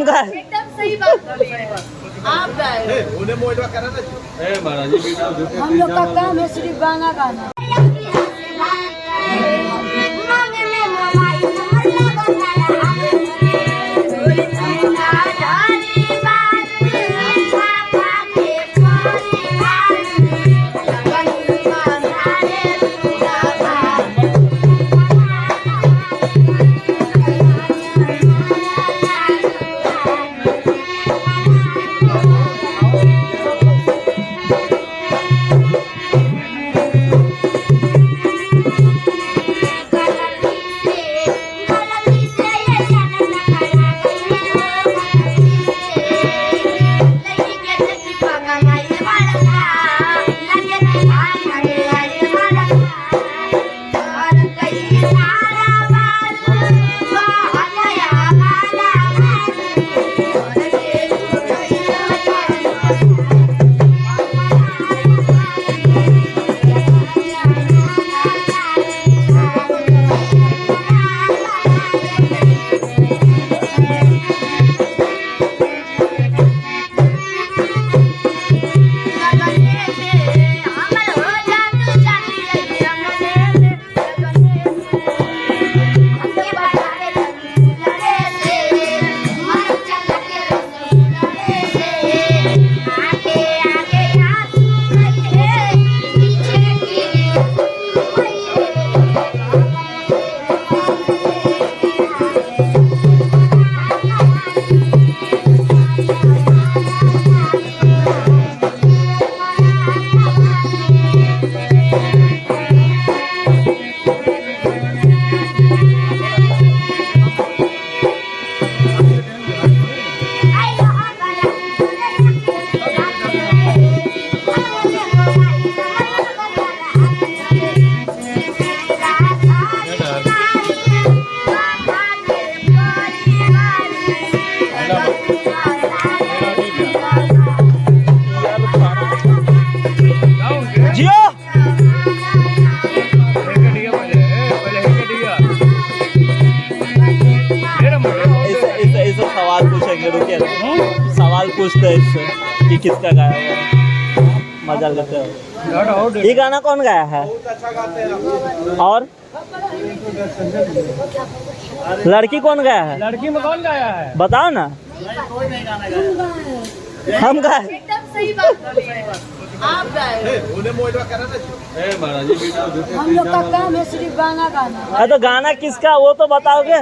गाए। एकदम सही बात बोली है। आप गाए। हम लोग का काम है सिर्फ गाना गाना। सवाल पूछेंगे, रुकिए सवाल पूछते हैं इससे कि किसका गाया हुआ। मजा लेते हो। ये गाना कौन गाया है? और लड़की कौन गाया है? लड़की में कौन गाया है? बताओ ना। हम गाए। एकदम सही बात बोली है। आप गाए। हम लोग का काम है सिर्फ गाना गाना। तो गाना किसका वो तो बताओगे?